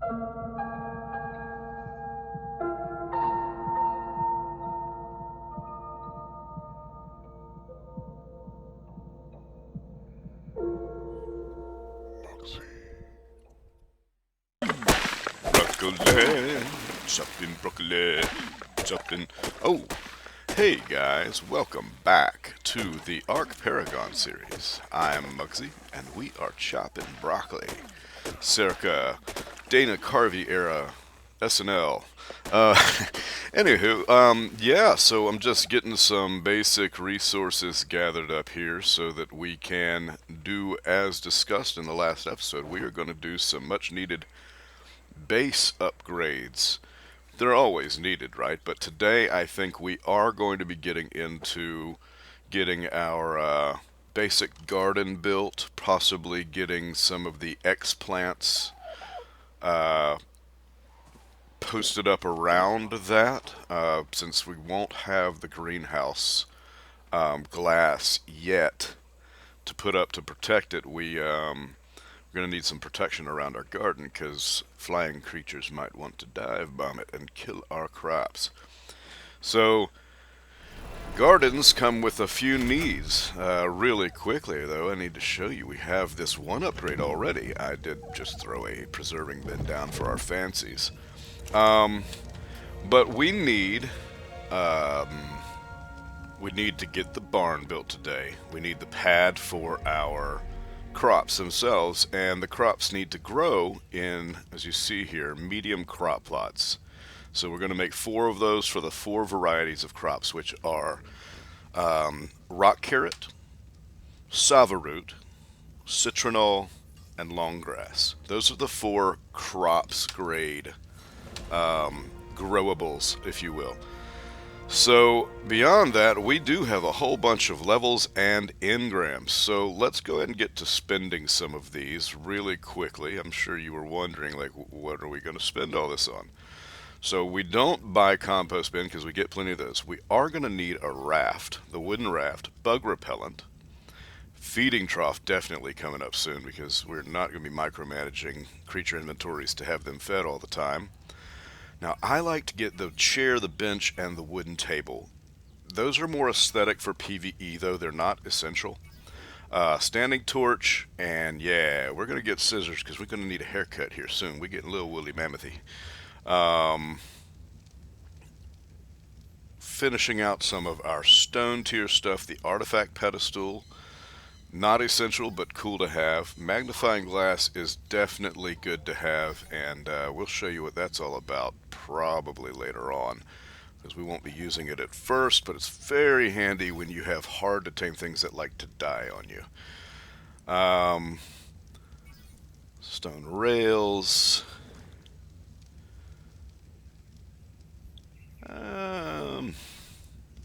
Broccoli, something broccoli, something. Oh, hey guys, welcome back to the Arc Paragon series. I'm Muggsey, and we are chopping broccoli. Circa Dana Carvey era SNL. Uh, yeah, so I'm just getting some basic resources gathered up here so that we can do as discussed in the last episode. We are going to do some much needed base upgrades. They're always needed, right? But today I think we are going to be getting into getting our basic garden built, possibly getting some of the X plants uh, posted up around that, since we won't have the greenhouse glass yet to put up to protect it. We're going to need some protection around our garden because flying creatures might want to dive bomb it and kill our crops. So, gardens come with a few needs. Really quickly, though, I need to show you we have this one upgrade already. I did just throw a preserving bin down for our fancies. Um, but um, we need to get the barn built today. We need the pad for our crops themselves, and the crops need to grow in, as you see here, medium crop plots. So we're going to make 4 of those for the 4 varieties of crops, which are rock carrot, savaroot, citronal, and long grass. Those are the 4 crops grade growables, if you will. So beyond that, we do have a whole bunch of levels and engrams. So let's go ahead and get to spending some of these really quickly. I'm sure you were wondering, like, what are we going to spend all this on? So we don't buy compost bin because we get plenty of those. We are going to need a raft, the wooden raft, bug repellent, feeding trough definitely coming up soon because we're not going to be micromanaging creature inventories to have them fed all the time. Now, I like to get the chair, the bench, and the wooden table. Those are more aesthetic for PvE, though they're not essential. Standing torch, and yeah, we're going to get scissors because we're going to need a haircut here soon. We're getting a little woolly mammothy. Finishing out some of our stone tier stuff, the artifact pedestal. Not essential, but cool to have. Magnifying glass is definitely good to have, and we'll show you what that's all about probably later on, because we won't be using it at first, but it's very handy when you have hard to tame things that like to die on you. Stone rails.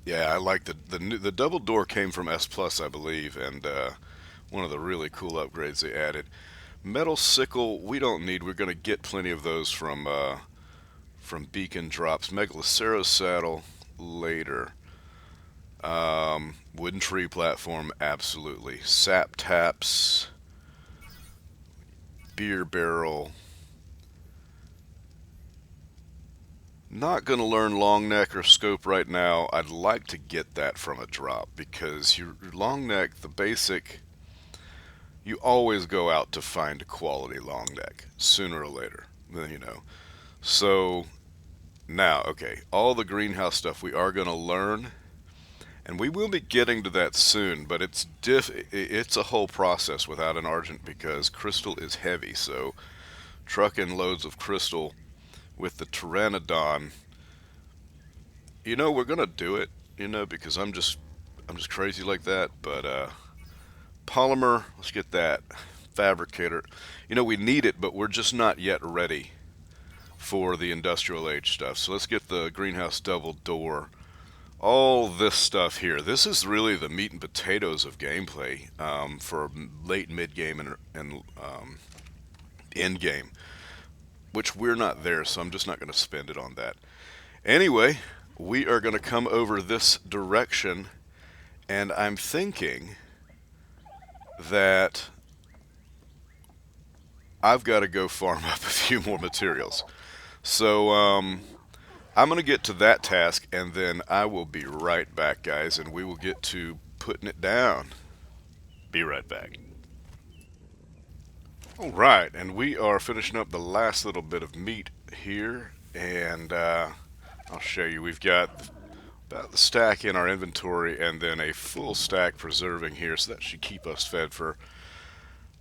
Yeah, I like the double door came from S Plus, I believe, and one of the really cool upgrades they added. Metal sickle, we don't need. We're going to get plenty of those from beacon drops. Megaloceros saddle later. Wooden tree platform, absolutely. Sap taps, beer barrel. Not going to learn long neck or scope right now. I'd like to get that from a drop because your long neck, the basic, you always go out to find a quality long neck sooner or later, you know. So now, okay, all the greenhouse stuff we are going to learn, and we will be getting to that soon, but it's a whole process without an argent because crystal is heavy. So trucking loads of crystal with the Pteranodon, we're gonna do it, because I'm just crazy like that. But polymer, let's get that. Fabricator, we need it, but we're just not yet ready for the industrial age stuff. So let's get the greenhouse double door. All this stuff here. This is really the meat and potatoes of gameplay for late mid game and end game, which we're not there, so I'm just not going to spend it on that. Anyway, we are going to come over this direction, and I'm thinking that I've got to go farm up a few more materials. So I'm going to get to that task, and then I will be right back, guys, and we will get to putting it down. Be right back. All right, and we are finishing up the last little bit of meat here, and I'll show you. We've got about the stack in our inventory, and then a full stack preserving here, so that should keep us fed for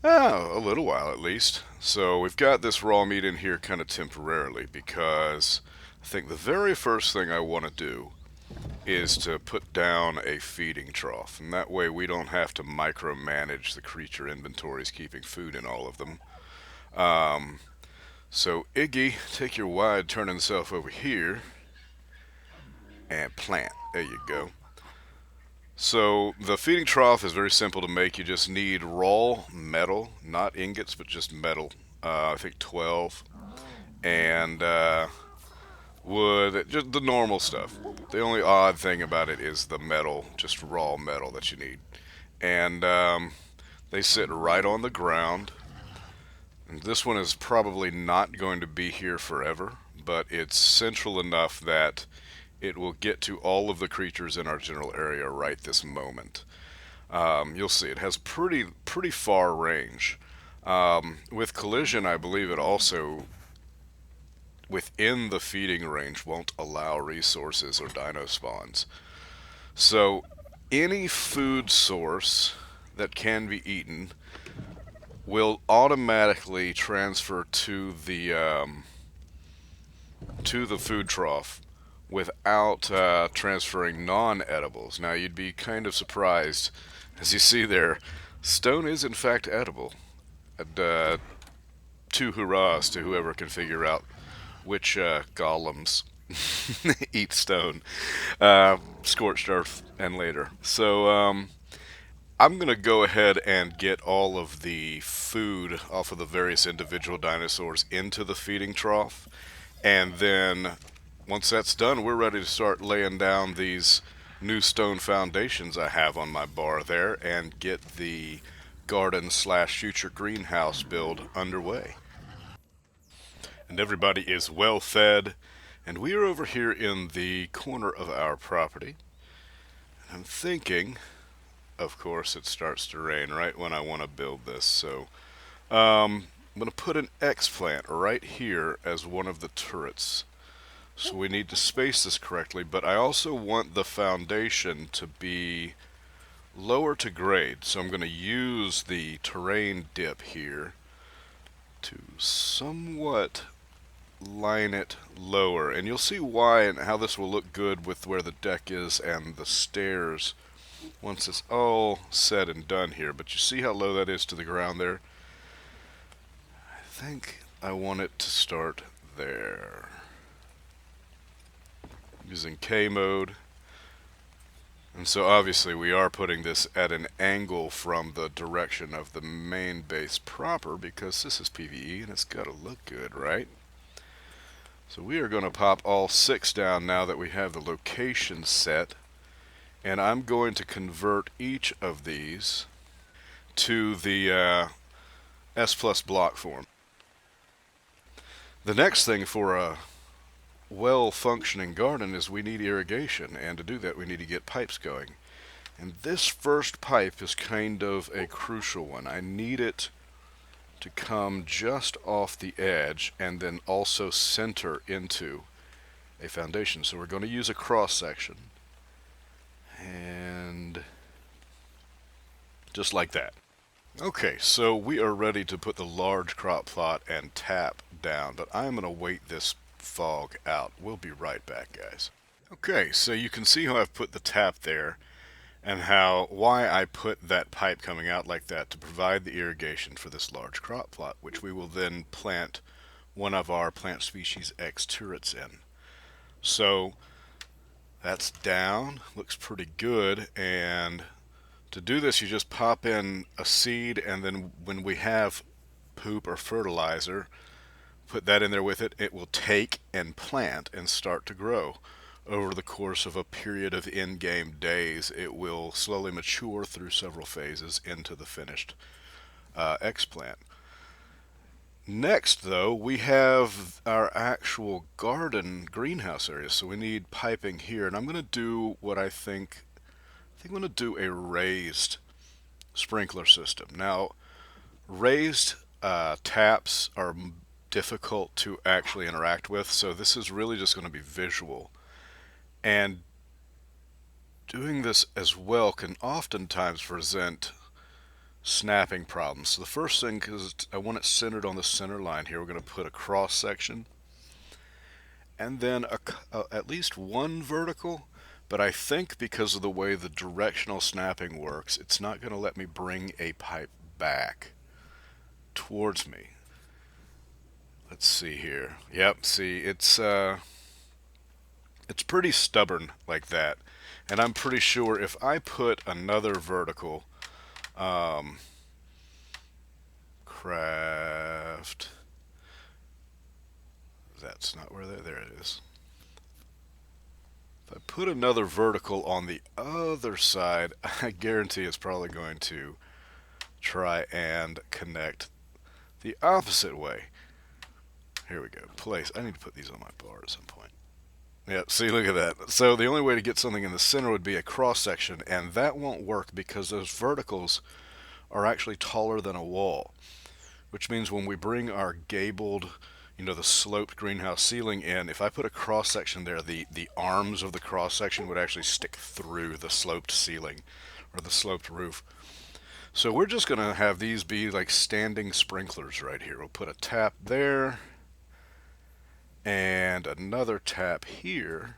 a little while at least. So we've got this raw meat in here kind of temporarily because I think the very first thing I want to do is to put down a feeding trough, and that way we don't have to micromanage the creature inventories keeping food in all of them. So Iggy, take your wide turning self over here and plant. There you go. So the feeding trough is very simple to make. You just need raw metal, not ingots, but just metal. I think 12, and wood, just the normal stuff. The only odd thing about it is the metal, just raw metal that you need. And they sit right on the ground. And this one is probably not going to be here forever, but it's central enough that it will get to all of the creatures in our general area right this moment. You'll see it has pretty far range. With collision, I believe it also within the feeding range won't allow resources or dino spawns. So any food source that can be eaten will automatically transfer to the food trough without transferring non-edibles. Now you'd be kind of surprised, as you see there, stone is in fact edible. And, two hurrahs to whoever can figure out which golems eat stone, scorched earth, and later. So I'm going to go ahead and get all of the food off of the various individual dinosaurs into the feeding trough, and then once that's done, we're ready to start laying down these new stone foundations I have on my bar there and get the garden slash future greenhouse build underway. And everybody is well fed, and we are over here in the corner of our property. I'm thinking, of course, it starts to rain right when I want to build this, so I'm going to put an X plant right here as one of the turrets. So we need to space this correctly, but I also want the foundation to be lower to grade, so I'm going to use the terrain dip here to somewhat line it lower, and you'll see why and how this will look good with where the deck is and the stairs once it's all said and done here. But you see how low that is to the ground there? I think I want it to start there. Using K mode. And so obviously we are putting this at an angle from the direction of the main base proper because this is PvE and it's got to look good, right? So we are going to pop all 6 down now that we have the location set, and I'm going to convert each of these to the S plus block form. The next thing for a well-functioning garden is we need irrigation, and to do that we need to get pipes going. And this first pipe is kind of a crucial one. I need it to come just off the edge and then also center into a foundation. So we're going to use a cross section, and just like that. Okay, so we are ready to put the large crop plot and tap down, but I'm going to wait this fog out. We'll be right back, guys. Okay, so you can see how I've put the tap there and why I put that pipe coming out like that to provide the irrigation for this large crop plot, which we will then plant one of our plant species X turrets in. So that's down, looks pretty good, and to do this you just pop in a seed, and then when we have poop or fertilizer, put that in there with it. It will take and plant and start to grow. Over the course of a period of in-game days, it will slowly mature through several phases into the finished X plant. Next, though, we have our actual garden greenhouse area, so we need piping here, and I'm going to do what I think I'm going to do a raised sprinkler system. Now, raised taps are difficult to actually interact with, so this is really just going to be visual. And doing this as well can oftentimes present snapping problems. So the first thing, because I want it centered on the center line here, we're going to put a cross section and then at least one vertical. But I think because of the way the directional snapping works, it's not going to let me bring a pipe back towards me. Let's see here. Yep, see, it's pretty stubborn like that. And I'm pretty sure if I put another vertical, um, craft, that's not where there it is. If I put another vertical on the other side, I guarantee it's probably going to try and connect the opposite way. Here we go. Place. I need to put these on my bar at some point. Yeah, see, look at that. So the only way to get something in the center would be a cross section, and that won't work because those verticals are actually taller than a wall, which means when we bring our gabled, the sloped greenhouse ceiling in, if I put a cross section there, the arms of the cross section would actually stick through the sloped ceiling or the sloped roof. So we're just going to have these be like standing sprinklers right here. We'll put a tap there and another tap here,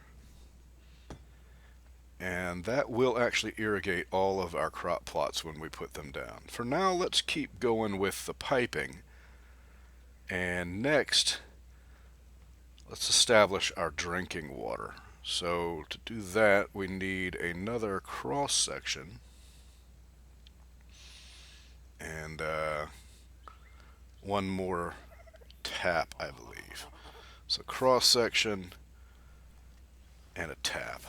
and that will actually irrigate all of our crop plots when we put them down. For now, let's keep going with the piping. And next, let's establish our drinking water. So to do that, we need another cross section and one more tap, I believe. So cross section and a tap.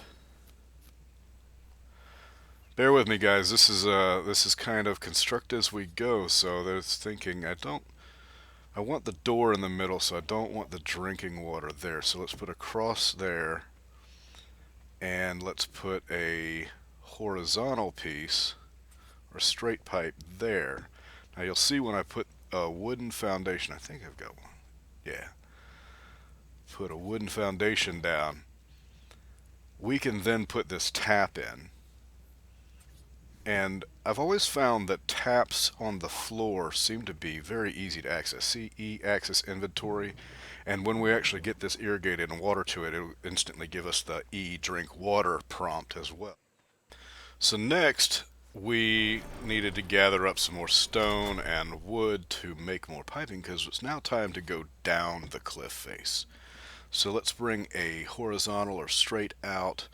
Bear with me, guys. This is kind of construct as we go. So there's thinking I want the door in the middle, so I don't want the drinking water there. So let's put a cross there, and let's put a horizontal piece or straight pipe there. Now you'll see when I put a wooden foundation, I think I've got one. Yeah. Put a wooden foundation down. We can then put this tap in. And I've always found that taps on the floor seem to be very easy to access. See E-axis inventory, and when we actually get this irrigated and water to it, it'll instantly give us the E drink water prompt as well. So next, we needed to gather up some more stone and wood to make more piping because it's now time to go down the cliff face. So let's bring a horizontal or straight out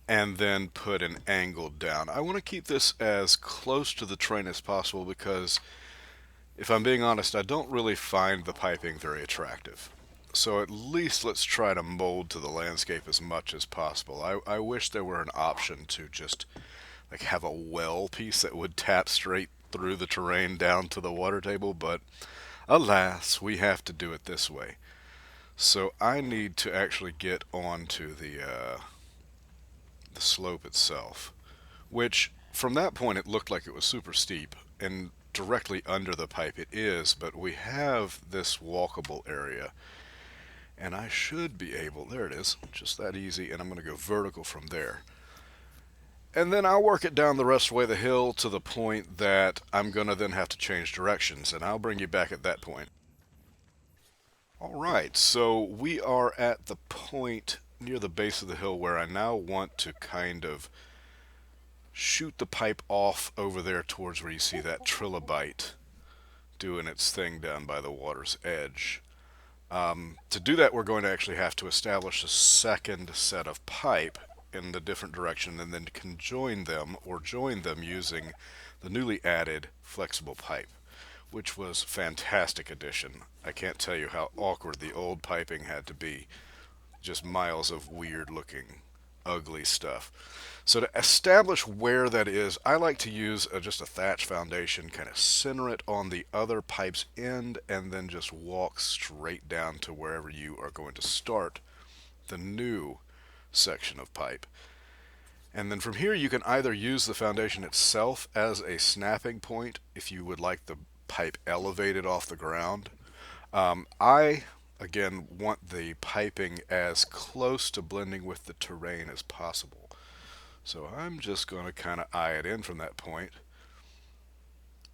and then put an angle down. I want to keep this as close to the terrain as possible because if I'm being honest, I don't really find the piping very attractive. So at least let's try to mold to the landscape as much as possible. I wish there were an option to just like have a well piece that would tap straight through the terrain down to the water table, but alas, we have to do it this way. So I need to actually get onto the slope itself, which from that point it looked like it was super steep, and directly under the pipe it is, but we have this walkable area, and I should be able, there it is, just that easy, and I'm going to go vertical from there. And then I'll work it down the rest of the way the hill to the point that I'm going to then have to change directions, and I'll bring you back at that point. Alright, so we are at the point near the base of the hill where I now want to kind of shoot the pipe off over there towards where you see that trilobite doing its thing down by the water's edge. To do that, we're going to actually have to establish a second set of pipe in the different direction and then conjoin them or join them using the newly added flexible pipe, which was a fantastic addition. I can't tell you how awkward the old piping had to be. Just miles of weird looking ugly stuff. So to establish where that is, I like to use just a thatch foundation, kind of center it on the other pipe's end, and then just walk straight down to wherever you are going to start the new section of pipe. And then from here you can either use the foundation itself as a snapping point if you would like the pipe elevated off the ground. I, again, want the piping as close to blending with the terrain as possible. So I'm just going to kind of eye it in from that point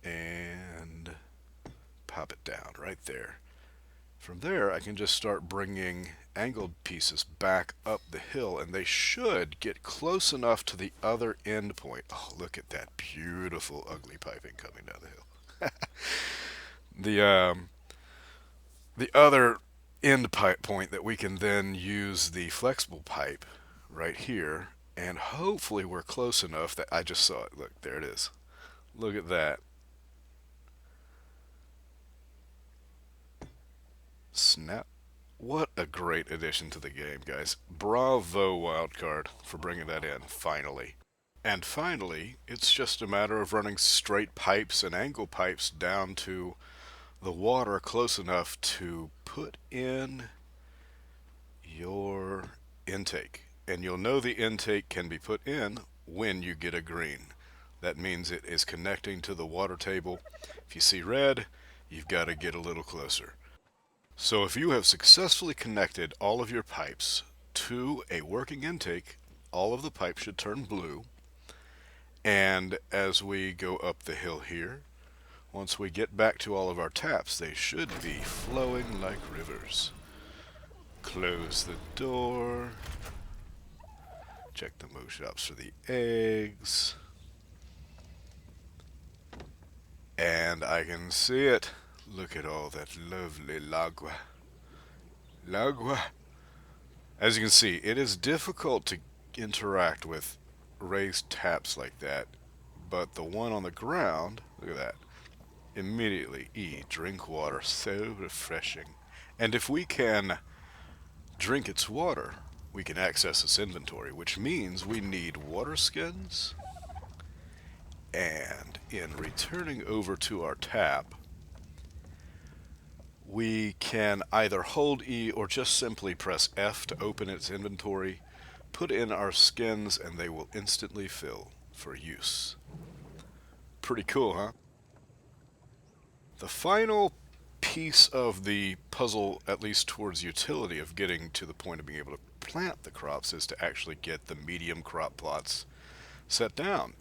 and pop it down right there. From there, I can just start bringing angled pieces back up the hill, and they should get close enough to the other end point. Oh, look at that beautiful, ugly piping coming down the hill. The other end pipe point that we can then use the flexible pipe right here, and hopefully we're close enough that I just saw it. Look, there it is. Look at that. Snap. What a great addition to the game, guys. Bravo, Wildcard, for bringing that in, finally. And finally, it's just a matter of running straight pipes and angle pipes down to the water close enough to put in your intake. And you'll know the intake can be put in when you get a green. That means it is connecting to the water table. If you see red, you've got to get a little closer. So if you have successfully connected all of your pipes to a working intake, all of the pipes should turn blue. And as we go up the hill here, once we get back to all of our taps, they should be flowing like rivers. Close the door. Check the mow shops for the eggs. And I can see it. Look at all that lovely lagua. Lagua. As you can see, it is difficult to interact with raised taps like that, but the one on the ground, look at that. Immediately, drink water, so refreshing. And if we can drink its water, we can access its inventory, which means we need water skins. And in returning over to our tap, we can either hold E or just simply press F to open its inventory, put in our skins, and they will instantly fill for use. Pretty cool, huh? The final piece of the puzzle, at least towards utility of getting to the point of being able to plant the crops, is to actually get the medium crop plots set down.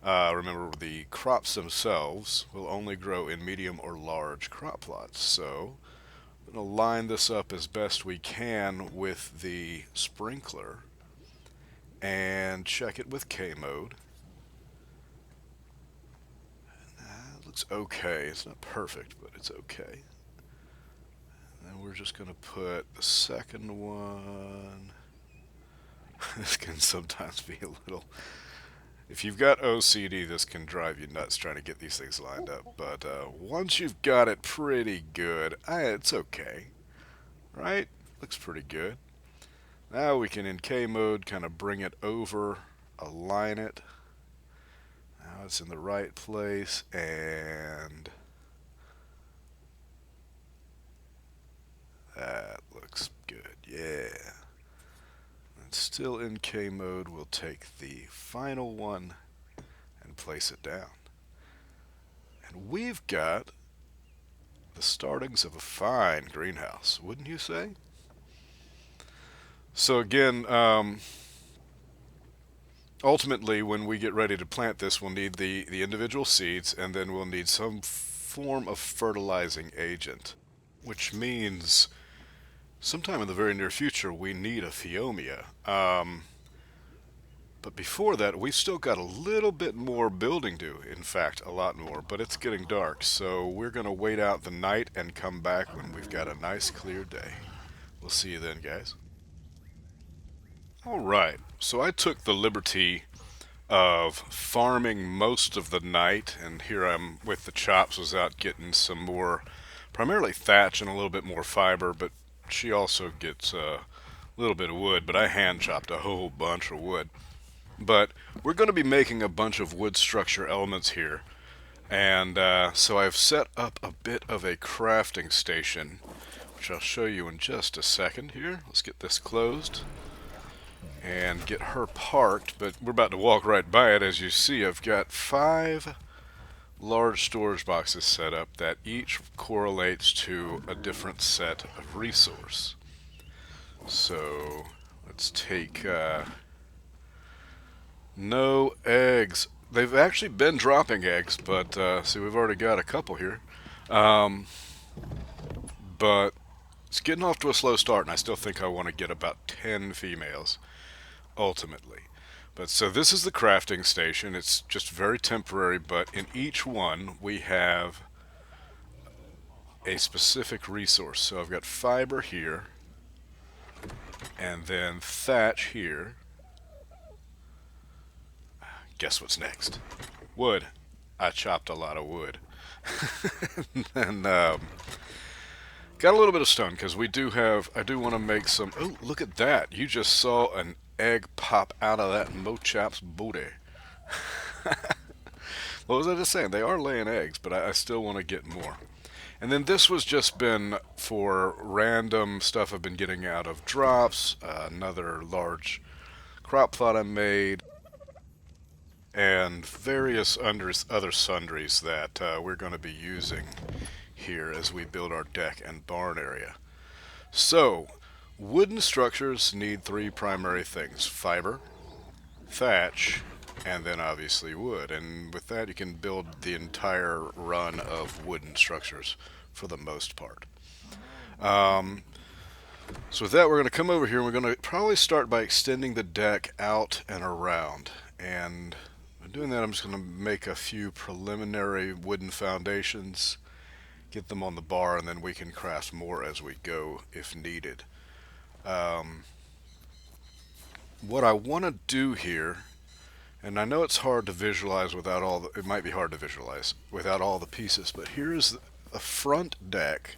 Remember, the crops themselves will only grow in medium or large crop plots. So I'm going to line this up as best we can with the sprinkler and check it with K mode. It looks okay. It's not perfect, but it's okay. And we're just going to put the second one. This can sometimes be a little... If you've got OCD, this can drive you nuts trying to get these things lined up. But once you've got it pretty good, it's okay. Right? Looks pretty good. Now we can, in K mode, kind of bring it over, align it. Now it's in the right place, and that looks good. Yeah. Still in K mode, we'll take the final one and place it down. And we've got the startings of a fine greenhouse, wouldn't you say? So again, ultimately when we get ready to plant this, we'll need the individual seeds, and then we'll need some form of fertilizing agent, which means sometime in the very near future, we need a Phiomia. But before that, we've still got a little bit more building to do. In fact, a lot more. But it's getting dark, so we're going to wait out the night and come back when we've got a nice clear day. We'll see you then, guys. Alright, so I took the liberty of farming most of the night, and here I'm with the chops, was out getting some more, primarily thatch and a little bit more fiber, but she also gets little bit of wood, but I hand chopped a whole bunch of wood. But we're going to be making a bunch of wood structure elements here. And so I've set up a bit of a crafting station, which I'll show you in just a second here. Let's get this closed and get her parked, but we're about to walk right by it. As you see, I've got 5 large storage boxes set up that each correlates to a different set of resource. So let's take no eggs. They've actually been dropping eggs, but see, we've already got a couple here. Um, but it's getting off to a slow start, and I still think I want to get about 10 females ultimately. But so this is the crafting station. It's just very temporary, but in each one we have a specific resource. So I've got fiber here, and then thatch here. Guess what's next? Wood. I chopped a lot of wood. And got a little bit of stone because we do have. I do want to make some. Oh, look at that! You just saw an egg pop out of that Mochap's booty. What was I just saying? They are laying eggs, but I still want to get more. And then this was just been for random stuff I've been getting out of drops, another large crop plot I made, and various other sundries that we're going to be using here as we build our deck and barn area. So, wooden structures need 3 primary things: fiber, thatch, and then obviously wood. And with that you can build the entire run of wooden structures for the most part. So with that, we're going to come over here and we're going to probably start by extending the deck out and around. And by doing that, I'm just going to make a few preliminary wooden foundations, get them on the bar, and then we can craft more as we go if needed. What I want to do here, and I know it's hard to visualize without all the, it might be hard to visualize without all the pieces, but here is a front deck.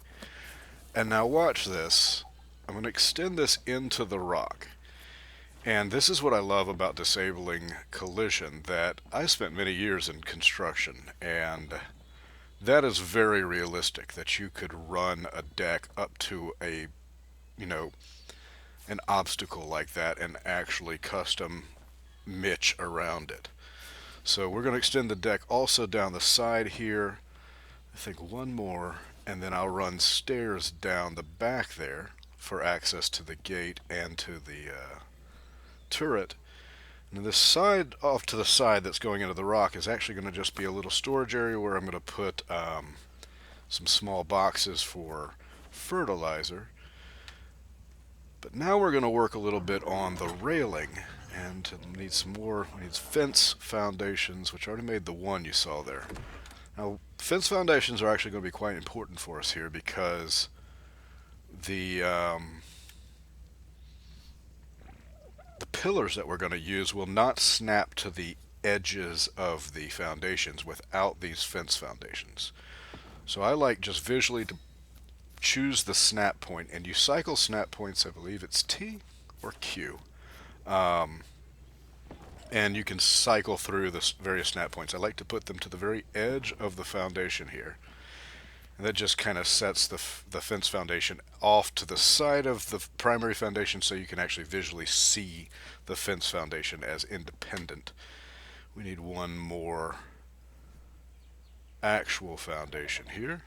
And now watch this. I'm going to extend this into the rock. And this is what I love about disabling collision, that I spent many years in construction, and that is very realistic, that you could run a deck up to a, you know, an obstacle like that and actually custom mitch around it. So we're going to extend the deck also down the side here. I think one more, and then I'll run stairs down the back there for access to the gate and to the turret. And this side off to the side that's going into the rock is actually going to just be a little storage area where I'm going to put some small boxes for fertilizer. But now we're going to work a little bit on the railing, and need some more. We need fence foundations, which I already made the one you saw there. Now, fence foundations are actually going to be quite important for us here because the pillars that we're going to use will not snap to the edges of the foundations without these fence foundations. So I like just visually to choose the snap point, and you cycle snap points, I believe it's T or Q. And you can cycle through the various snap points. I like to put them to the very edge of the foundation here. And that just kind of sets the fence foundation off to the side of the primary foundation so you can actually visually see the fence foundation as independent. We need one more actual foundation here.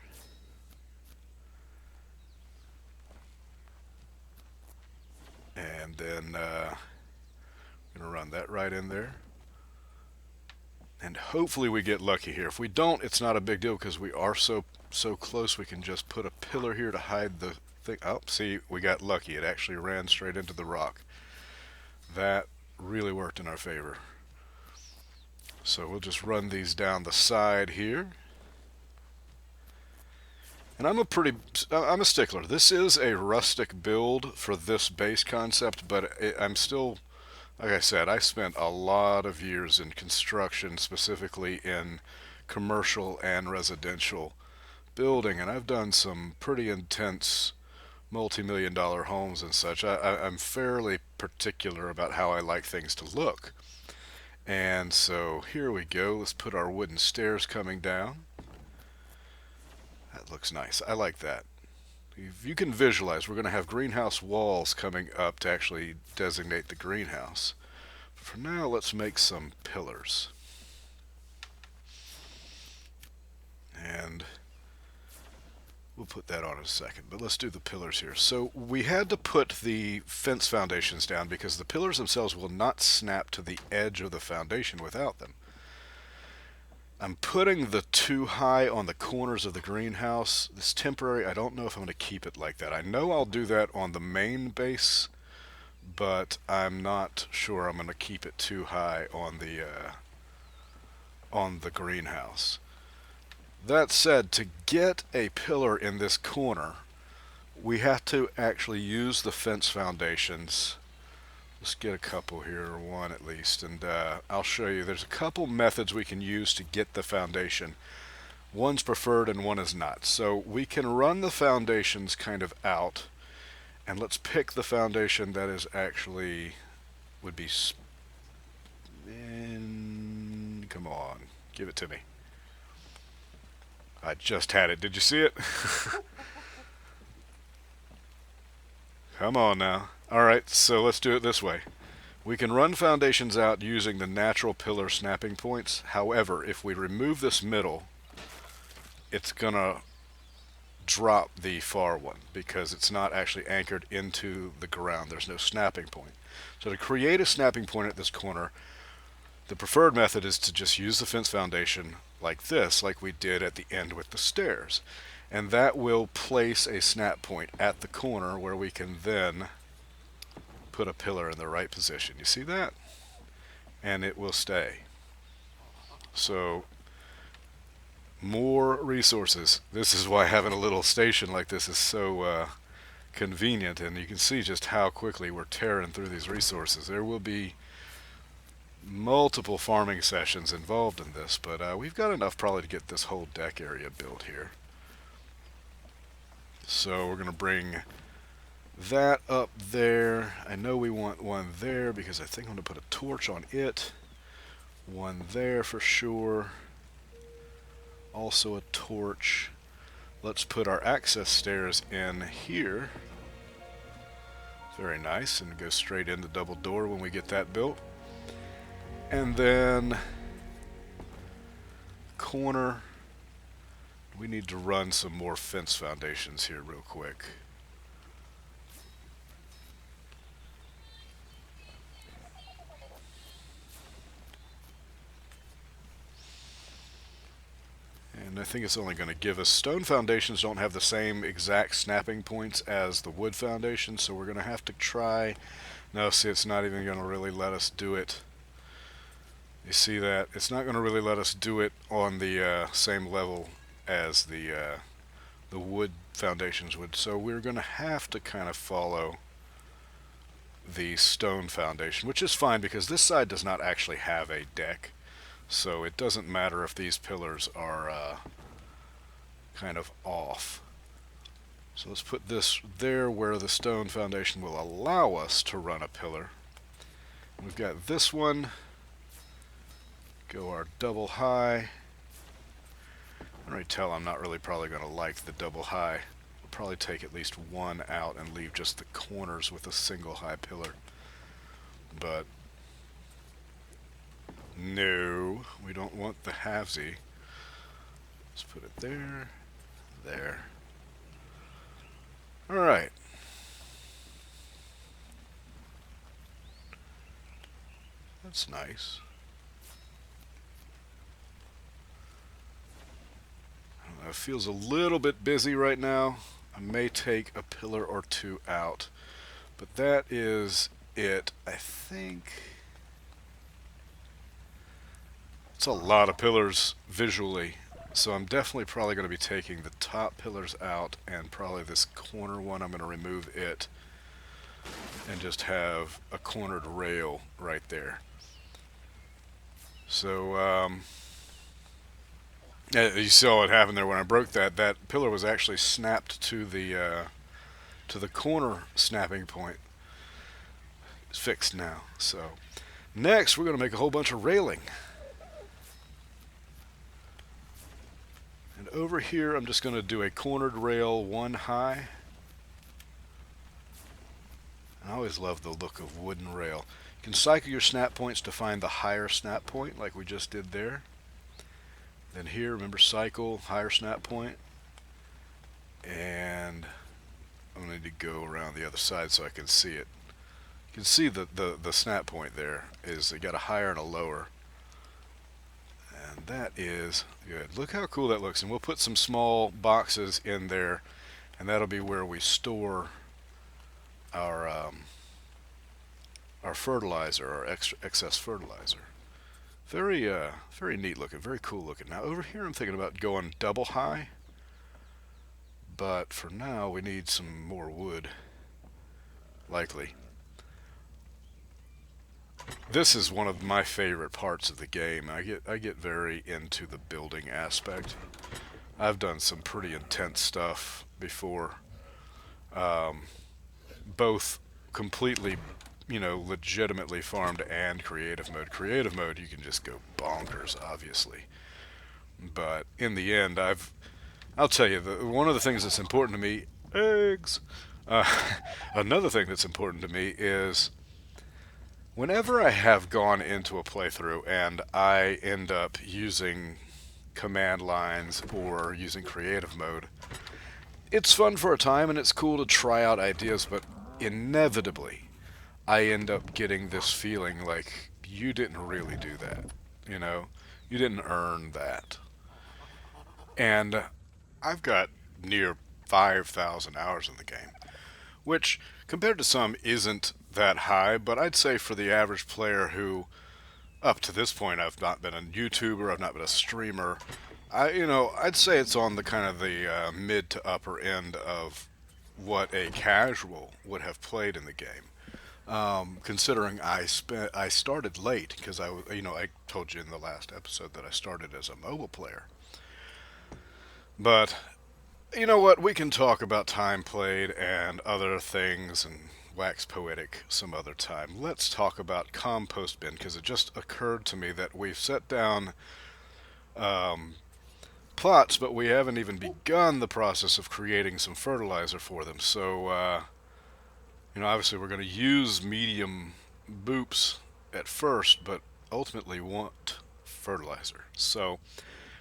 And then I'm going to run that right in there. And hopefully we get lucky here. If we don't, it's not a big deal because we are so close. We can just put a pillar here to hide the thing. Oh, see, we got lucky. It actually ran straight into the rock. That really worked in our favor. So we'll just run these down the side here. And I'm a stickler. This is a rustic build for this base concept, but I'm still, like I said, I spent a lot of years in construction, specifically in commercial and residential building, and I've done some pretty intense multi-million-dollar homes and such, I'm fairly particular about how I like things to look. And so here we go. Let's put our wooden stairs coming down. That looks nice. I like that. If you can visualize, we're going to have greenhouse walls coming up to actually designate the greenhouse. For now, let's make some pillars. And we'll put that on in a second, but let's do the pillars here. So we had to put the fence foundations down because the pillars themselves will not snap to the edge of the foundation without them. I'm putting the too high on the corners of the greenhouse. It's temporary. I don't know if I'm going to keep it like that. I know I'll do that on the main base, but I'm not sure I'm going to keep it too high on the greenhouse. That said, to get a pillar in this corner, we have to actually use the fence foundations. Let's get a couple here, or one at least, and I'll show you. There's a couple methods we can use to get the foundation. One's preferred and one is not. So we can run the foundations kind of out, and let's pick the foundation that is actually would be. Come on, give it to me. I just had it. Did you see it? Come on now. Alright, so let's do it this way. We can run foundations out using the natural pillar snapping points. However, if we remove this middle, it's going to drop the far one because it's not actually anchored into the ground. There's no snapping point. So to create a snapping point at this corner, the preferred method is to just use the fence foundation like this, like we did at the end with the stairs. And that will place a snap point at the corner where we can then put a pillar in the right position. You see that? And it will stay. So, more resources. This is why having a little station like this is so convenient, and you can see just how quickly we're tearing through these resources. There will be multiple farming sessions involved in this, but we've got enough probably to get this whole deck area built here. So we're going to bring that up there. I know we want one there because I think I'm going to put a torch on it. One there for sure. Also a torch. Let's put our access stairs in here. Very nice, and go straight into double door when we get that built. And then corner, we need to run some more fence foundations here real quick. And I think it's only going to give us, stone foundations don't have the same exact snapping points as the wood foundations, so we're going to have to try. No, see, it's not even going to really let us do it. You see that? It's not going to really let us do it on the same level as the wood foundations would. So we're going to have to kind of follow the stone foundation, which is fine because this side does not actually have a deck. So it doesn't matter if these pillars are kind of off. So let's put this there where the stone foundation will allow us to run a pillar. We've got this one. Go our double high. I can already tell I'm not really probably going to like the double high. We'll probably take at least one out and leave just the corners with a single high pillar. But no, we don't want the halvesy. Let's put it there, there. Alright. That's nice. It feels a little bit busy right now. I may take a pillar or two out. But that is it, I think. It's a lot of pillars visually. So I'm definitely probably going to be taking the top pillars out, and probably this corner one, I'm going to remove it and just have a cornered rail right there. So you saw what happened there when I broke that. That pillar was actually snapped to the to the corner snapping point is fixed now. So next we're going to make a whole bunch of railing. And over here I'm just going to do a cornered rail one high. I always love the look of wooden rail. You can cycle your snap points to find the higher snap point like we just did there. Then here, remember, cycle, higher snap point. And I'm going to need to go around the other side so I can see it. You can see the snap point there is it got a higher and a lower. And that is good. Look how cool that looks. And we'll put some small boxes in there, and that'll be where we store our fertilizer, our excess fertilizer. Very very neat looking, very cool looking. Now over here I'm thinking about going double high, but for now we need some more wood, likely. This is one of my favorite parts of the game. I get very into the building aspect. I've done some pretty intense stuff before, both completely, legitimately farmed and creative mode. Creative mode, you can just go bonkers, obviously. But in the end, I'll tell you, one of the things that's important to me, eggs. Another thing that's important to me is whenever I have gone into a playthrough and I end up using command lines or using creative mode, it's fun for a time and it's cool to try out ideas, but inevitably I end up getting this feeling like you didn't really do that, you didn't earn that. And I've got near 5,000 hours in the game, which compared to some isn't that high, but I'd say for the average player who, up to this point, I've not been a YouTuber, I've not been a streamer, I'd say it's on the kind of the mid to upper end of what a casual would have played in the game. Considering I started late because I told you in the last episode that I started as a mobile player. But you know what? We can talk about time played and other things and wax poetic some other time. Let's talk about compost bin, because it just occurred to me that we've set down plots, but we haven't even begun the process of creating some fertilizer for them. So, obviously we're going to use medium boops at first, but ultimately want fertilizer. So,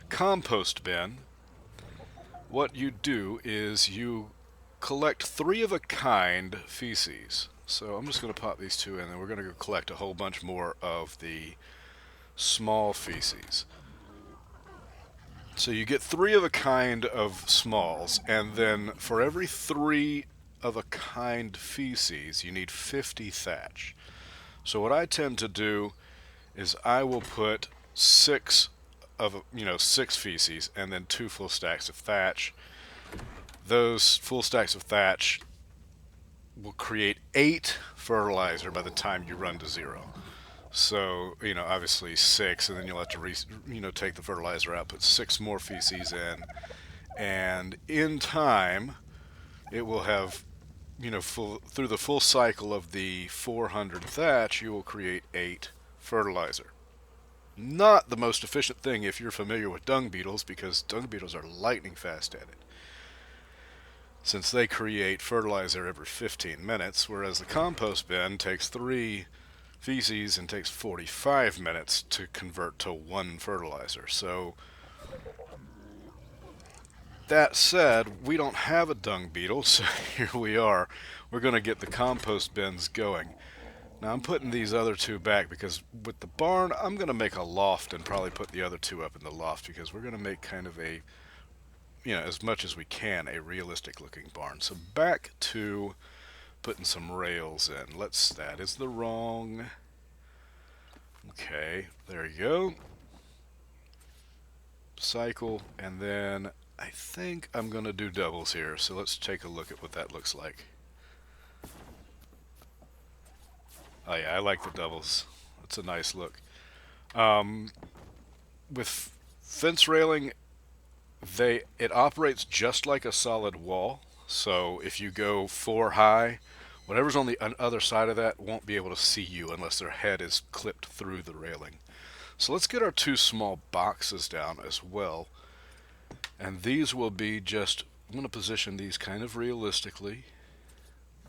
compost bin, what you do is you collect 3 of a kind feces. So I'm just going to pop these 2 in, and we're going to go collect a whole bunch more of the small feces. So you get 3 of a kind of smalls, and then for every 3 of a kind feces, you need 50 thatch. So what I tend to do is I will put 6 feces and then 2 full stacks of thatch. Those full stacks of thatch will create 8 fertilizer by the time you run to 0. So, obviously 6, and then you'll have to take the fertilizer out, put 6 more feces in, and in time it will have, through the full cycle of the 400 thatch, you will create 8 fertilizer. Not the most efficient thing if you're familiar with dung beetles, because dung beetles are lightning fast at it, since they create fertilizer every 15 minutes, whereas the compost bin takes 3 feces and takes 45 minutes to convert to 1 fertilizer. So, that said, we don't have a dung beetle, so here we are. We're going to get the compost bins going. Now I'm putting these other 2 back because with the barn, I'm going to make a loft and probably put the other 2 up in the loft, because we're going to make kind of a, as much as we can, a realistic looking barn. So back to putting some rails in. That is the wrong. Okay, there you go. Cycle, and then I think I'm going to do doubles here. So let's take a look at what that looks like. Oh yeah, I like the doubles. It's a nice look. With fence railing, it operates just like a solid wall. So if you go 4 high, whatever's on the other side of that won't be able to see you unless their head is clipped through the railing. So let's get our 2 small boxes down as well. And these will be just, I'm going to position these kind of realistically.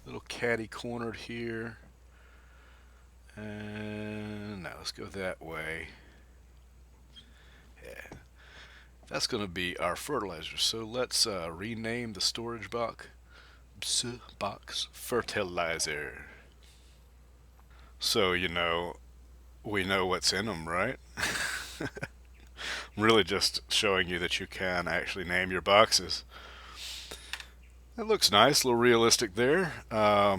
Little catty cornered here. And now let's go that way. Yeah. That's going to be our fertilizer. So let's rename the storage box fertilizer. So, we know what's in them, right? I'm really just showing you that you can actually name your boxes. That looks nice, a little realistic there. Yeah,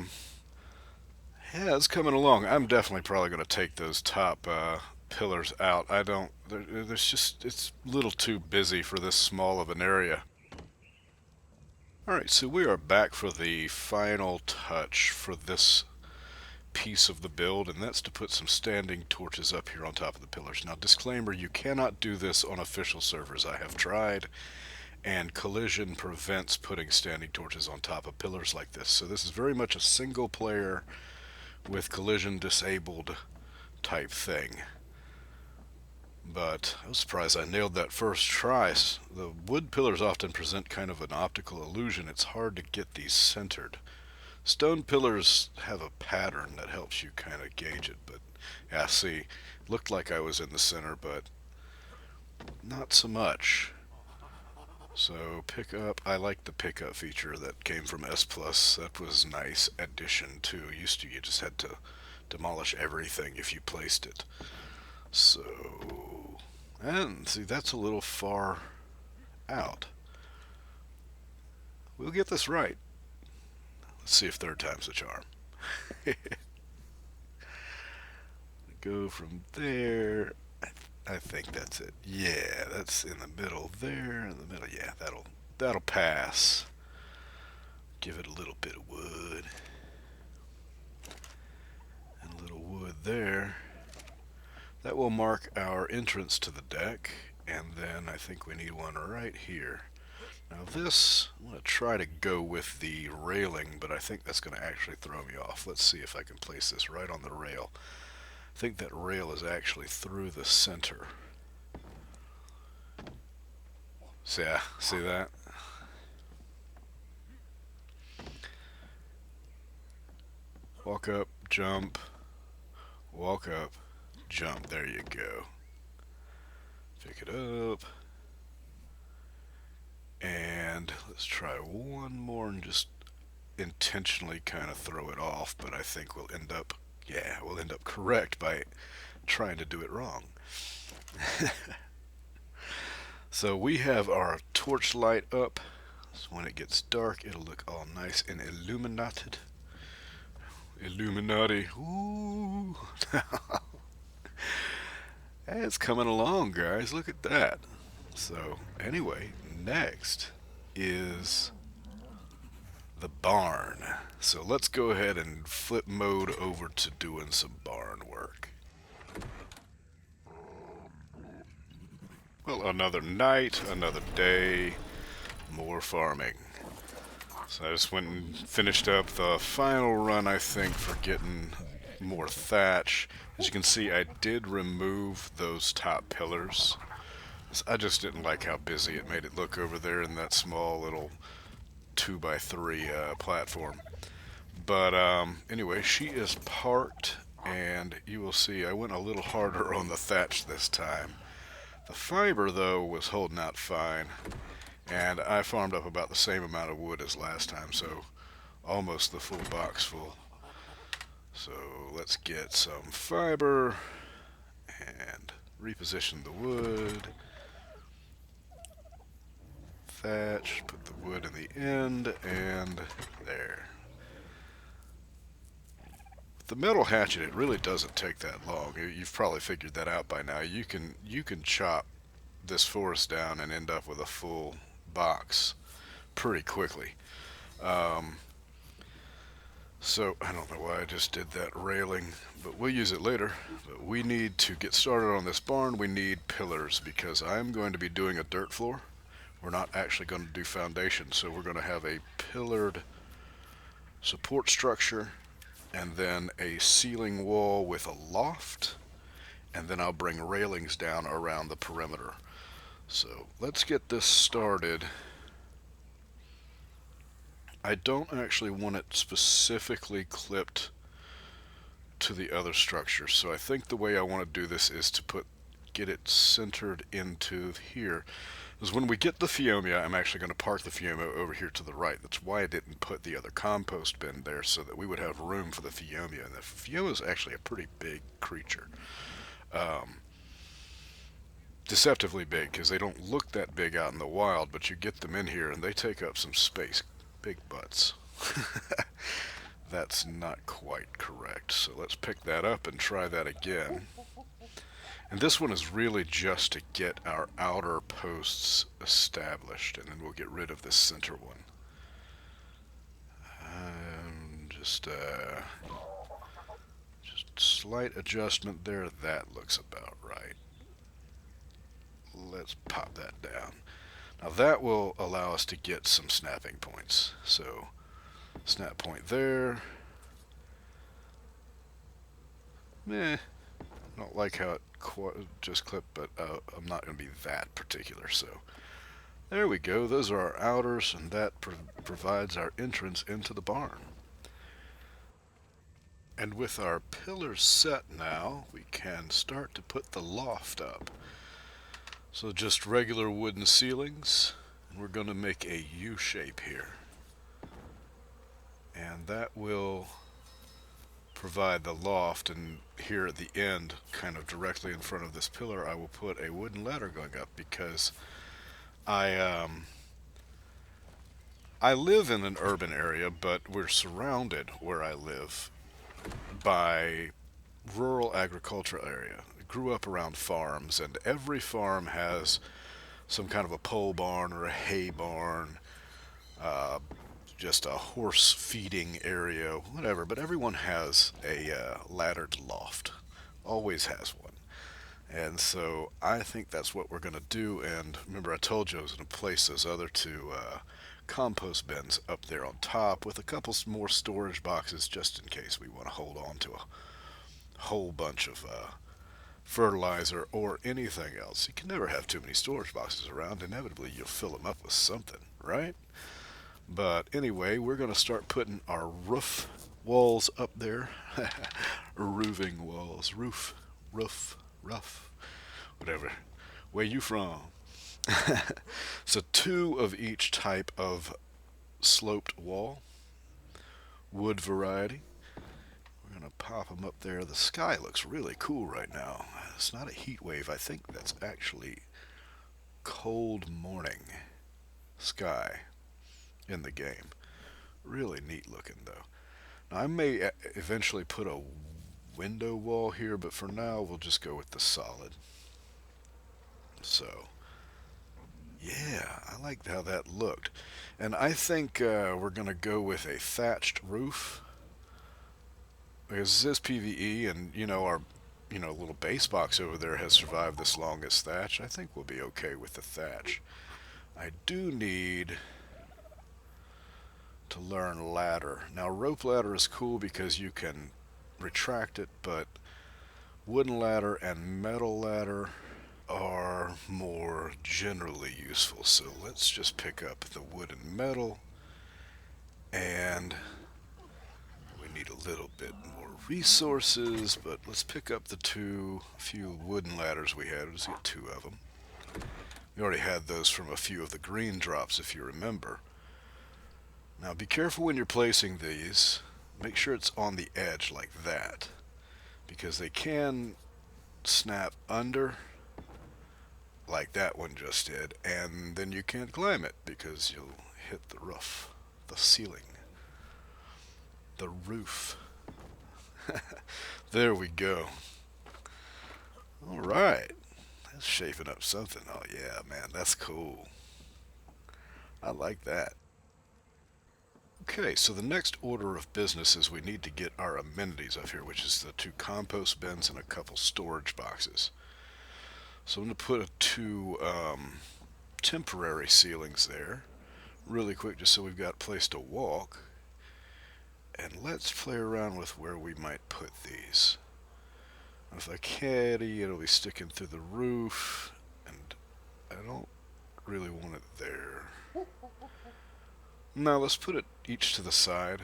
it's coming along. I'm definitely probably going to take those top pillars out. I don't, there's just, it's a little too busy for this small of an area. Alright, so we are back for the final touch for this piece of the build, and that's to put some standing torches up here on top of the pillars. Now, disclaimer, you cannot do this on official servers. I have tried, and collision prevents putting standing torches on top of pillars like this. So this is very much a single player with collision disabled type thing. But I was surprised I nailed that first try. The wood pillars often present kind of an optical illusion. It's hard to get these centered. Stone pillars have a pattern that helps you kind of gauge it, but yeah, see, looked like I was in the center, but not so much. So pickup, I like the pickup feature that came from S Plus. That was a nice addition too. Used to, you just had to demolish everything if you placed it. So, and see, that's a little far out. We'll get this right. Let's see if third time's the charm. Go from there. I think that's it. Yeah, that's in the middle there. In the middle, yeah, that'll pass. Give it a little bit of wood. And a little wood there. That will mark our entrance to the deck. And then I think we need one right here. Now this, I'm going to try to go with the railing, but I think that's going to actually throw me off. Let's see if I can place this right on the rail. I think that rail is actually through the center. So yeah, see that? Walk up, jump, walk up, jump. There you go. Pick it up. And let's try one more and just intentionally kind of throw it off, but I think we'll end up correct by trying to do it wrong. So we have our torch light up, so when it gets dark it'll look all nice and illuminated. Illuminati. Ooh. It's coming along, guys. Look at that. So anyway, next is the barn. So let's go ahead and flip mode over to doing some barn work. Well, another night, another day, more farming. So I just went and finished up the final run, I think, for getting more thatch. As you can see, I did remove those top pillars. I just didn't like how busy it made it look over there in that small little 2x3 platform. But anyway, she is parked, and you will see I went a little harder on the thatch this time. The fiber, though, was holding out fine, and I farmed up about the same amount of wood as last time, so almost the full box full. So let's get some fiber and reposition the wood. Thatch, put the wood in the end, and there. With the metal hatchet, it really doesn't take that long. You've probably figured that out by now. You can chop this forest down and end up with a full box pretty quickly. So I don't know why I just did that railing, but we'll use it later. But we need to get started on this barn. We need pillars because I'm going to be doing a dirt floor. We're not actually going to do foundation, so we're going to have a pillared support structure and then a ceiling wall with a loft, and then I'll bring railings down around the perimeter. So let's get this started. I don't actually want it specifically clipped to the other structure, so I think the way I want to do this is to get it centered into here. Because when we get the Fiumia, I'm actually going to park the Fiumia over here to the right. That's why I didn't put the other compost bin there, so that we would have room for the Fiumia. And the Fiumia is actually a pretty big creature. Deceptively big, because they don't look that big out in the wild, but you get them in here and they take up some space. Big butts. That's not quite correct. So let's pick that up and try that again. And this one is really just to get our outer posts established, and then we'll get rid of this center one. Just slight adjustment there. That looks about right. Let's pop that down. Now that will allow us to get some snapping points. So snap point there. Don't like how it just clipped, but I'm not going to be that particular. So there we go. Those are our outers, and that provides our entrance into the barn. And with our pillars set now, we can start to put the loft up. So just regular wooden ceilings, and we're going to make a U shape here. And that will provide the loft, and here at the end, kind of directly in front of this pillar, I will put a wooden ladder going up, because I live in an urban area, but we're surrounded where I live by rural agricultural area. I grew up around farms, and every farm has some kind of a pole barn or a hay barn, just a horse feeding area, whatever, but everyone has a laddered loft. Always has one. And so I think that's what we're going to do. And remember, I told you I was going to place those other two compost bins up there on top with a couple more storage boxes just in case we want to hold on to a whole bunch of fertilizer or anything else. You can never have too many storage boxes around. Inevitably, you'll fill them up with something, right? But anyway, we're going to start putting our roof walls up there. Roofing walls. Roof, rough, whatever. Where you from? So 2 of each type of sloped wall. Wood variety. We're going to pop them up there. The sky looks really cool right now. It's not a heat wave. I think that's actually cold morning sky in the game. Really neat looking though. Now I may eventually put a window wall here, but for now we'll just go with the solid. So yeah, I liked how that looked. And I think we're going to go with a thatched roof, because this is PvE, and our little base box over there has survived this longest thatch. I think we'll be okay with the thatch. I do need to learn ladder. Now rope ladder is cool because you can retract it, but wooden ladder and metal ladder are more generally useful. So let's just pick up the wood and metal, and we need a little bit more resources, but let's pick up the few wooden ladders we had. Let's get 2 of them. We already had those from a few of the green drops, if you remember. Now be careful when you're placing these. Make sure it's on the edge like that, because they can snap under like that one just did, and then you can't climb it because you'll hit the roof, the ceiling, the roof. There we go. Alright, that's shaping up something. Oh yeah, man, that's cool. I like that. Okay, so the next order of business is we need to get our amenities up here, which is the 2 compost bins and a couple storage boxes. So I'm going to put 2 temporary ceilings there really quick just so we've got a place to walk. And let's play around with where we might put these. If I caddy, it'll be sticking through the roof, and I don't really want it there. Now let's put it each to the side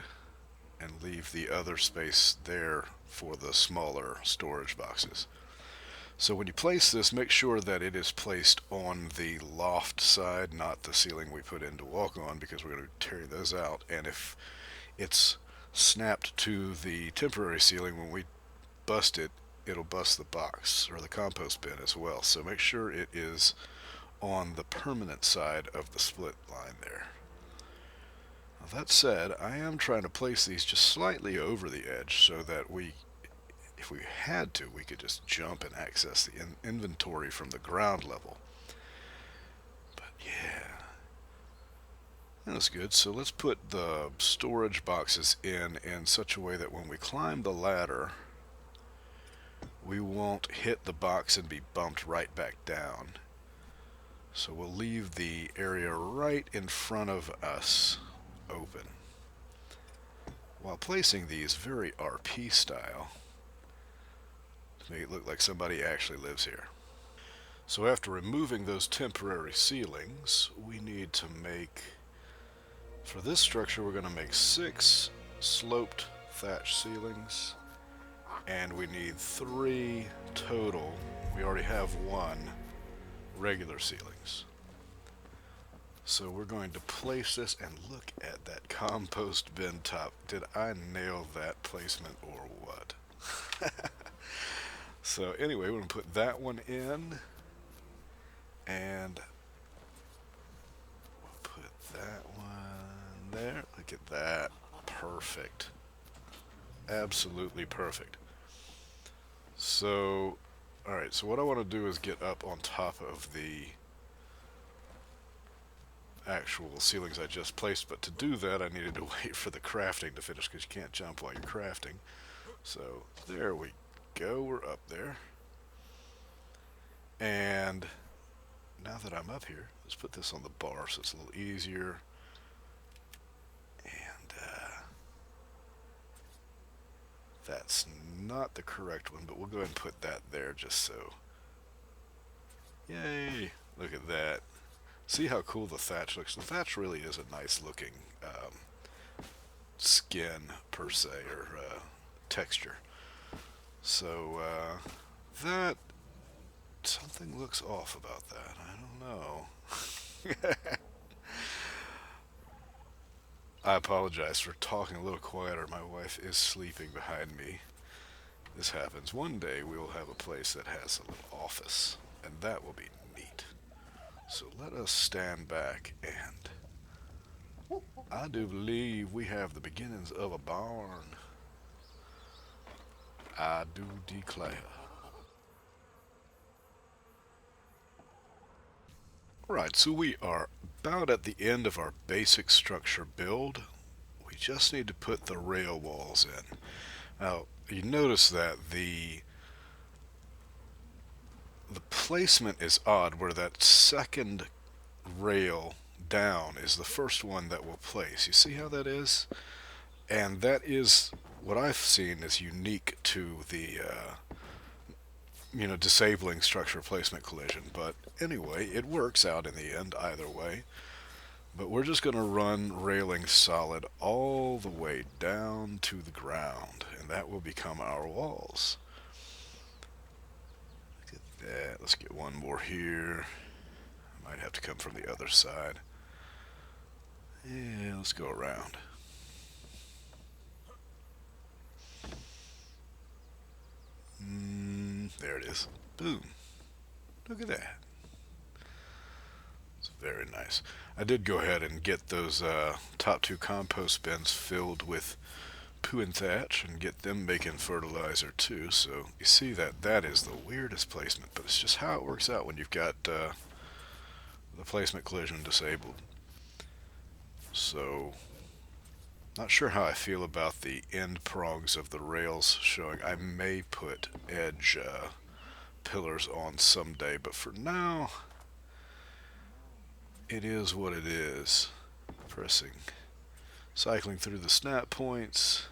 and leave the other space there for the smaller storage boxes. So when you place this, make sure that it is placed on the loft side, not the ceiling we put in to walk on, because we're going to tear those out. And if it's snapped to the temporary ceiling, when we bust it, it'll bust the box or the compost bin as well. So make sure it is on the permanent side of the split line there. Now, that said, I am trying to place these just slightly over the edge so that if we had to, we could just jump and access the inventory from the ground level. But yeah, that's good. So let's put the storage boxes in such a way that when we climb the ladder, we won't hit the box and be bumped right back down. So we'll leave the area right in front of us open, while placing these very RP style to make it look like somebody actually lives here. So after removing those temporary ceilings, we need to make, for this structure, we're going to make 6 sloped thatch ceilings, and we need 3 total. We already have 1 regular ceilings. So we're going to place this, and look at that compost bin top. Did I nail that placement or what? So anyway, we're going to put that one in, and we'll put that one there. Look at that. Perfect. Absolutely perfect. So, alright, so what I want to do is get up on top of the actual ceilings I just placed, but to do that I needed to wait for the crafting to finish, because you can't jump while you're crafting. So there we go, we're up there. And now that I'm up here, let's put this on the bar so it's a little easier. And that's not the correct one, but we'll go ahead and put that there just so. Yay! Look at that. See how cool the thatch looks? The thatch really is a nice looking skin per se, or texture. So that, something looks off about that. I don't know. I apologize for talking a little quieter. My wife is sleeping behind me. This happens. One day we will have a place that has a little office, and that will be neat. So let us stand back, and I do believe we have the beginnings of a barn. I do declare. Right, so we are about at the end of our basic structure build. We just need to put the rail walls in. Now, you notice that the placement is odd, where that second rail down is the first one that we'll place. You see how that is? And that is what I've seen is unique to the disabling structure placement collision. But anyway, it works out in the end either way. But we're just going to run railing solid all the way down to the ground, and that will become our walls. Look at that. Let's get one more here. Might have to come from the other side. Yeah, let's go around. There it is. Boom. Look at that. It's very nice. I did go ahead and get those top 2 compost bins filled with poo and thatch and get them making fertilizer too. So you see that is the weirdest placement, but it's just how it works out when you've got the placement collision disabled. So not sure how I feel about the end prongs of the rails showing. I may put edge pillars on someday, but for now it is what it is. Pressing, cycling through the snap points.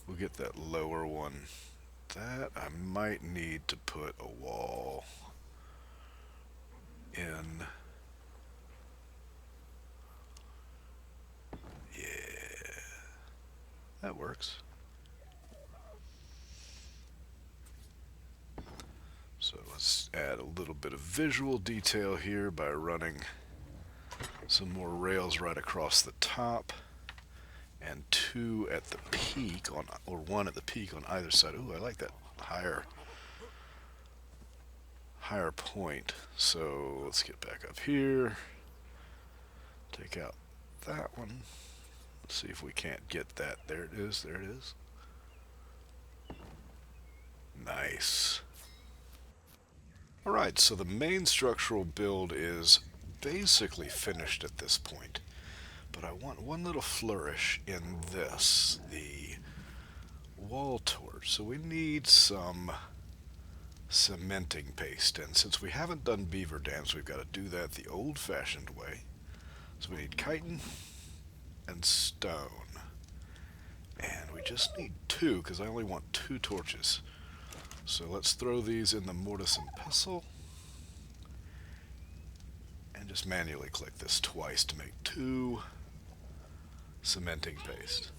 We'll get that lower one. That I might need to put a wall in. Yeah, that works. So let's add a little bit of visual detail here by running some more rails right across the top and two at the peak on, or one at the peak on either side. Ooh, I like that higher point. So let's get back up here. Take out that one. Let's see if we can't get that. There it is. There it is. Nice. Alright, so the main structural build is basically finished at this point. But I want one little flourish in this, the wall torch. So we need some cementing paste. And since we haven't done beaver dams, we've got to do that the old-fashioned way. So we need chitin and stone. And we just need two, because I only want 2 torches. So let's throw these in the mortise and pestle. And just manually click this twice to make 2 cementing paste.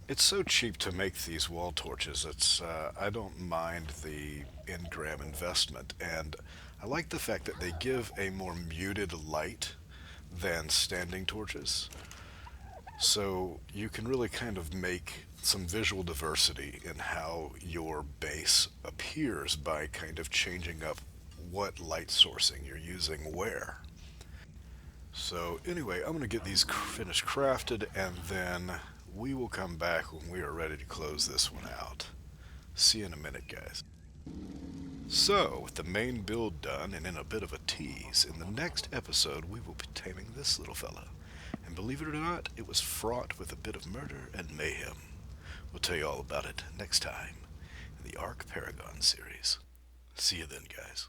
It's so cheap to make these wall torches. It's I don't mind the in-gram investment, and I like the fact that they give a more muted light than standing torches. So you can really kind of make some visual diversity in how your base appears by kind of changing up what light sourcing you're using where. So anyway, I'm going to get these finished crafted, and then we will come back when we are ready to close this one out. See you in a minute, guys. So, with the main build done and in a bit of a tease, in the next episode we will be taming this little fella. And believe it or not, it was fraught with a bit of murder and mayhem. We'll tell you all about it next time in the Paragon series. See you then, guys.